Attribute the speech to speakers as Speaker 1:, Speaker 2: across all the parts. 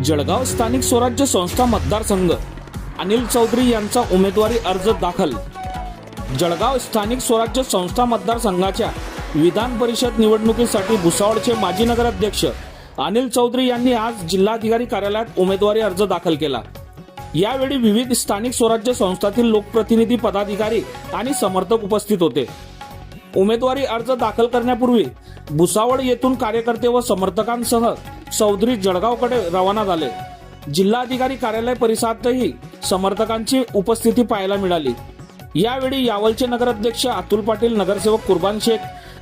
Speaker 1: जळगाव स्थानिक स्वराज्य संस्था मतदारसंघ अनिल चौधरी यांचा उमेदवारी अर्ज दाखल। जळगाव स्थानिक स्वराज्य संस्था मतदारसंघाच्या विधान परिषद निवडणुकीसाठी भुसावळचे माजी नगराध्यक्ष अनिल चौधरी यांनी आज जिल्हाधिकारी कार्यालयात उमेदवारी अर्ज दाखल केला। यावेळी विविध स्थानिक स्वराज्य संस्थांतील लोकप्रतिनिधी, पदाधिकारी आणि समर्थक उपस्थित होते। उमेदवारी अर्ज दाखल करण्यापूर्वी भुसावळ येथून कार्यकर्ते व समर्थकांसह चौधरी जळगावकडे रवाना झाले। जिल्हाधिकारी कार्यालय परिसरातही समर्थकांची उपस्थिती पाहायला मिळाली। यावेळी यावलचे नगराध्यक्ष अतुल पाटील, नगरसेवक कुर्बान शेख,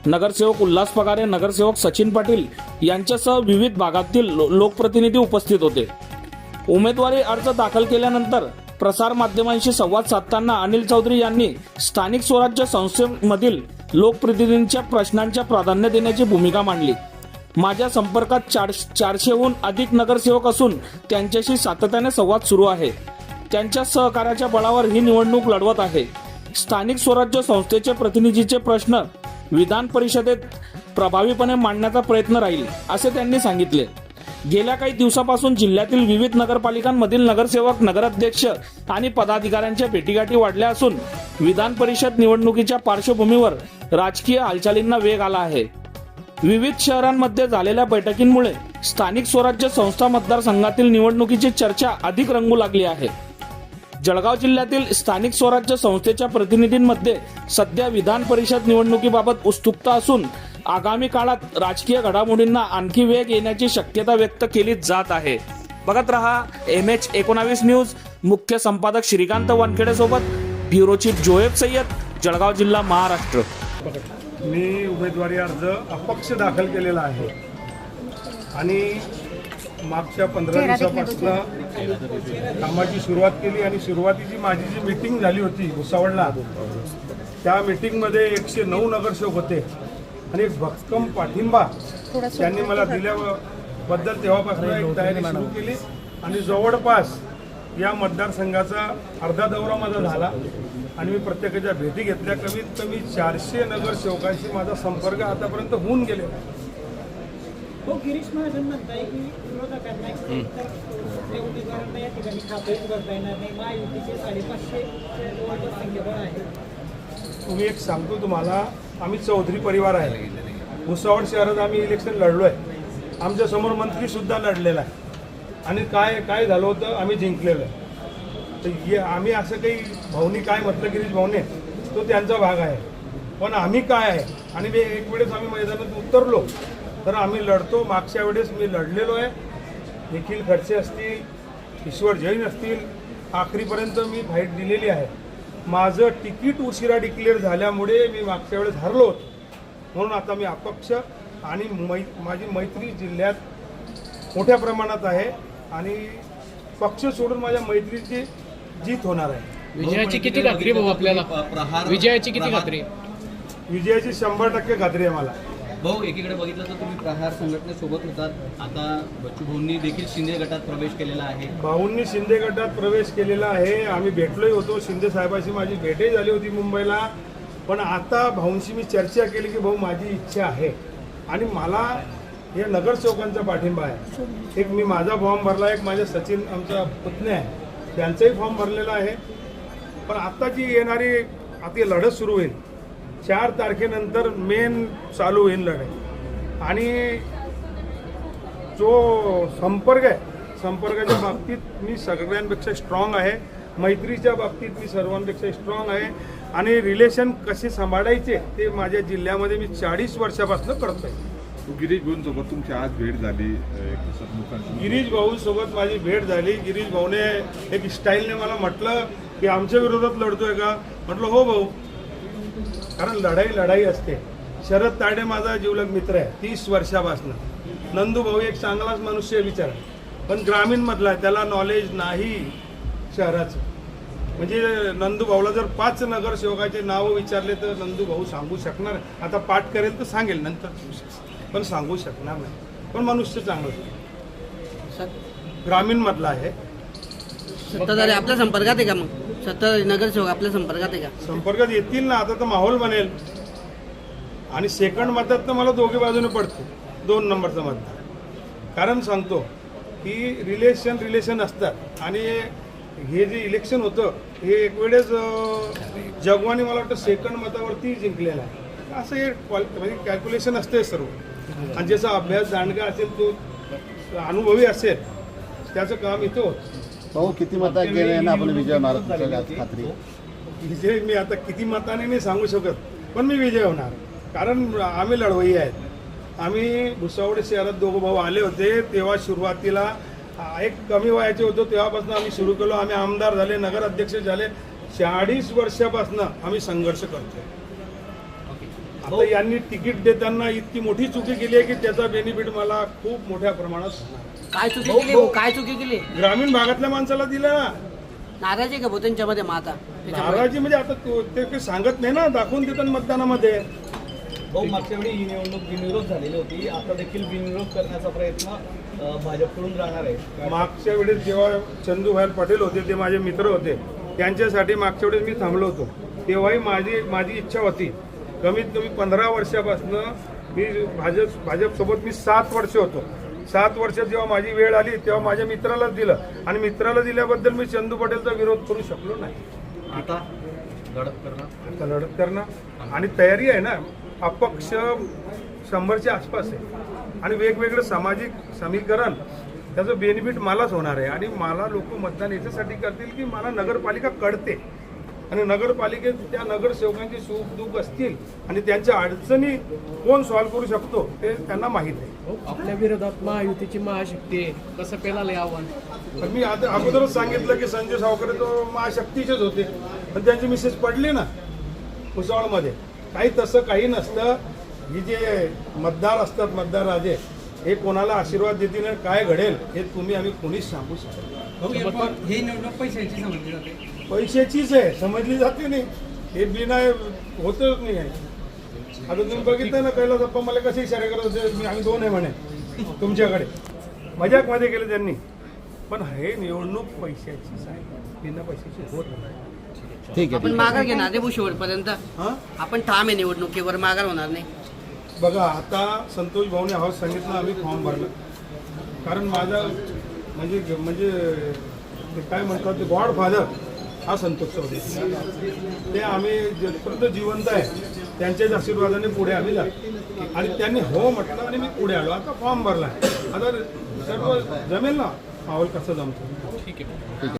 Speaker 1: नगरसेवक उल्हास पगारे, नगरसेवक सचिन पाटील यांच्यासह विविध भागातील लोकप्रतिनिधी उपस्थित होते। उमेदवारी अर्ज दाखल केल्यानंतर प्रसार माध्यमांशी संवाद साधताना अनिल चौधरी यांनी स्थानिक स्वराज्य संस्थेमधील लोकप्रतिनिधींच्या प्रश्नांच्या प्राधान्य देण्याची भूमिका मांडली। माझ्या संपर्कात 400हून अधिक नगरसेवक असून त्यांच्याशी सातत्याने संवाद सुरू आहे। त्यांच्या सहकार्याच्या बळावर ही निवडणूक लढवत आहे। स्थानिक स्वराज्य संस्थेचे प्रतिनिधीचे प्रश्न विधान परिषदेत प्रभावीपणे मांडण्याचा प्रयत्न राहील, असे त्यांनी सांगितले। गेल्या काही दिवसापासून जिल्ह्यातील विविध नगरपालिकांमधील नगरसेवक, नगराध्यक्ष आणि पदाधिकाऱ्यांच्या भेटीगाठी वाढल्या असून विधान परिषद निवडणुकीच्या पार्श्वभूमीवर राजकीय हालचालींना वेग आला आहे। विविध शहरांमध्ये झालेल्या बैठकींमुळे स्थानिक स्वराज्य संस्था मतदारसंघातील निवडणुकीची चर्चा अधिक रंगू लागली आहे। जळगाव जिल्ह्यातील स्थानिक स्वराज्य संस्थेच्या प्रतिनिधींमध्ये सध्या विधान परिषद निवडणुकीबाबत उत्सुकता असून आगामी काळात राजकीय घडामोडींना आणखी वेग येण्याची शक्यता व्यक्त केली जात आहे। बघत रहा MH19 न्यूज। मुख्य संपादक श्रीकांत वानखेडे सोबत ब्युरो चीफ जोएब सय्यद, जळगाव जिल्हा, महाराष्ट्र।
Speaker 2: मी उमेदवारी अर्ज अपक्ष दाखल केलेला आहे आणि मागच्या 15 दिवसापासून कामाची सुरुवात केली आणि सुरुवातीची माझी जी मीटिंग झाली होती भुसावळला, त्या मीटिंगमध्ये 109 नगरसेवक होते आणि एक भक्कम पाठिंबा त्यांनी मला दिल्याबद्दल तेव्हापासून एक तयारी सुरू केली आणि जवळपास या मतदारसंघाचा अर्धा दौरा माझा झाला आणि मी प्रत्येकाच्या भेटी घेतल्या। कमीत कमी 400 नगरसेवकांशी माझा संपर्क आतापर्यंत होऊन गेलेला आहे।
Speaker 3: गिरीश महाजन म्हणताय की विरोधकांना उमेदवारांना या ठिकाणी खातेच करता येणार नाही, महायुतीचे 550 संख्याबळ आहे।
Speaker 2: तुम्ही एक सांगतो तुम्हाला, आम्ही चौधरी परिवार आहे। भुसावळ शहरात आम्ही इलेक्शन लढलो आहे, आमच्या समोर मंत्री सुद्धा लढलेला आहे आणि काय झालं होतं, आम्ही जिंकलेलो आहे। तर आम्ही असं काही भाऊनी काय म्हटलं, गिरीश भाऊने, तो त्यांचा भाग आहे, पण आम्ही काय आहे आणि एक वेळेस आम्ही मैदानात उतरलो तर आम्ही लढतो। मागच्या वेळेस मी लढलेलो आहे, निखिल खडसे असतील, ईश्वर जैन असतील, आखरीपर्यंत मी फाईट दिलेली आहे। माझं तिकीट उशिरा डिक्लेअर झाल्यामुळे मी मागच्या वेळेस हरलो होतो, म्हणून आता मी अपक्ष आणि माझी मैत्री जिल्ह्यात मोठ्या प्रमाणात आहे आणि पक्ष सोडून माझ्या मैत्रीची जीत होणार आहे।
Speaker 4: विजयाची किती खात्री भाऊ आपल्याला? विजयाची किती खात्री?
Speaker 2: विजयाची 100% खात्री आहे मला।
Speaker 5: भाऊ, एकीकडे बघितलं तर तुम्ही प्रहार संघटनेसोबत होतात, आता बच्चू भाऊंनी देखील शिंदे गटात प्रवेश केलेला आहे।
Speaker 2: भाऊंनी शिंदे गटात प्रवेश केलेला आहे, आम्ही भेटलोही होतो, शिंदे साहेबांशी माझी भेटही झाली होती मुंबईला। पण आता भाऊंशी मी चर्चा केली की भाऊ, माझी इच्छा आहे आणि मला या नगरसेवकांचा पाठिंबा आहे। एक मी माझा फॉर्म भरला, एक माझ्या सचिन आमचा पुतणे आहे त्यांचाही फॉर्म भरलेला आहे। पण आता जी येणारी आता लढत सुरू होईल 4 तारखेनंतर मेन चालू होईल लढाई आणि जो संपर्क आहे, संपर्काच्या बाबतीत मी सगळ्यांपेक्षा स्ट्रॉंग आहे, मैत्रीच्या बाबतीत मी सर्वांपेक्षा स्ट्रॉंग आहे आणि रिलेशन कसे सांभाळायचे ते माझ्या जिल्ह्यामध्ये मी 40 वर्षापासून करतो आहे।
Speaker 6: गिरीश भाऊंसोबत तुमची आज भेट झाली,
Speaker 2: गिरीश भाऊसोबत माझी भेट झाली। गिरीश भाऊने एक स्टाईलने मला म्हटलं की आमच्या विरोधात लढतोय का? म्हटलं हो भाऊ, कारण लढाई असते। शरद तायडे माझा जिवलग मित्र आहे 30 वर्षापासून। नंदू भाऊ एक चांगलाच मनुष्य विचार, पण ग्रामीण मधला आहे, त्याला नॉलेज नाही शहराचं। म्हणजे नंदू भाऊला जर 5 नगरसेवकाचे नावं विचारले तर नंदू भाऊ सांगू शकणार, आता पाठ करेल तर सांगेल नंतर, पण सांगू शकणार नाही। पण मनुष्य चांगलं ग्रामीण मधला आहे।
Speaker 7: सत्ताधारी आपल्या संपर्कात आहे का? मग सत्ताधारी नगरसेवक आपल्या संपर्कात आहे का?
Speaker 2: संपर्कात येतील ना, आता तर माहोल बनेल आणि सेकंड मतात तर मला दोघे बाजूने पडते 2 नंबरचं मतदार। कारण सांगतो, की रिलेशन असतात आणि हे जे इलेक्शन होतं हे एक वेळेस जगवानी मला वाटतं सेकंड मतावरती जिंकलेलं आहे असं हे म्हणजे कॅल्क्युलेशन असते सर्व आणि ज्याचा अभ्यास दांडगा असेल तो अनुभवी असेल त्याचं काम इथं होतं
Speaker 8: भाऊ किती मतात गेले ना आपण विजय महाराज खात्री
Speaker 2: विजय मी आता किती मताने नाही सांगू शकत पण मी विजय होणार कारण आम्ही लढवई आहेत आम्ही भुसावळ शहरात दोघं भाऊ आले होते तेव्हा सुरुवातीला एक कमी वयाचे होतो तेव्हापासून आम्ही सुरू केलो आम्ही आमदार झाले नगराध्यक्ष झाले 40 वर्षापासून आम्ही संघर्ष करतोय आता यांनी तिकीट देताना इतकी मोठी चुकी केली आहे की त्याचा बेनिफिट मला खूप मोठ्या प्रमाणात होणार
Speaker 7: काय चुकी केली भाऊ? काय चुकी केली
Speaker 2: ग्रामीण भागातल्या माणसाला दिलं ना
Speaker 7: नाराजी का भाऊ त्यांच्यामध्ये मग आता त्याच्यामुळे?
Speaker 2: नाराजी म्हणजे आता ते काही सांगत नाही ना दाखवून देतात मतदानामध्ये
Speaker 5: भाऊ मागच्या वेळी ही निवडणूक बिनविरोध झालेली होती आता देखील बिनविरोध करण्याचा प्रयत्न भाजपकडून राहणार आहे.
Speaker 2: मागच्या वेळेस जेव्हा चंदूभाई पटेल होते ते माझे मित्र होते त्यांच्यासाठी मागच्या वेळेस मी थांबलो होतो तेव्हाही माझी इच्छा होती कमीत कमी 15 वर्षापासून मी भाजपसोबत मी 7 वर्ष होतो 7 वर्षात जेव्हा माझी वेळ आली तेव्हा माझ्या मित्रालाच दिलं आणि मित्राला दिल्याबद्दल मी चंदू पटेलचा विरोध करू शकलो नाही
Speaker 5: आता लढत
Speaker 2: करणं आणि तयारी आहे ना अपक्ष 100च्या आसपास आहे आणि वेगवेगळं सामाजिक समीकरण त्याचं बेनिफिट मलाच होणार आहे आणि मला लोक मतदान याच्यासाठी करतील की मला नगरपालिका कळते आणि नगरपालिकेत त्या नगरसेवकांची सुख दुःख असतील आणि त्यांच्या अडचणी कोण सॉल्व्ह करू शकतो ते त्यांना माहीत आहे.
Speaker 4: आपल्या विरोधात महायुतीची महाशक्ती आहे कसं पेलाले आव्हान
Speaker 2: पण मी आता अगोदरच सांगितलं की संजय सावकर तो महाशक्तीचेच होते पण त्यांची मिसेस पडली ना भुसावळमध्ये काही तसं काही नसतं ही जे मतदार असतात मतदार राजे हे कोणाला आशीर्वाद देतील आणि काय घडेल हे तुम्ही आम्ही कोणीच सांगू शकत
Speaker 3: ही निवडणूक पैशाची समजली जाते
Speaker 2: पैशाचीच आहे समजली जाते नाही हे बिना होतच नाही आहे आता तुम्ही बघितलं ना कैलास अप्पा मला कसे इशारे करत होते आम्ही 2 आहे म्हणे तुमच्याकडे मजाकमध्ये केलं त्यांनी पण हे निवडणूक पैशाचीच आहे बिना पैशाची होत नाही
Speaker 8: ठीक आहे
Speaker 7: आपण माघार घेणार रे शेवटपर्यंत
Speaker 2: हां
Speaker 7: आपण ठाम आहे निवडणुकीवर माघार होणार नाही
Speaker 2: बघा आता संतोष भाऊने हाऊस सांगितलं आम्ही फॉर्म भरला कारण माझा म्हणजे ते काय म्हणतात ते गॉडफादर हा संतोष चौधरी ते आम्ही जेपर्यंत जिवंत आहे त्यांच्याच आशीर्वादाने पुढे आम्ही जातो आणि त्यांनी हो म्हटलं आणि मी पुढे आलो आता फॉर्म भरला आता सर्व जमेल ना माहोल कसं जमतो
Speaker 4: ठीक आहे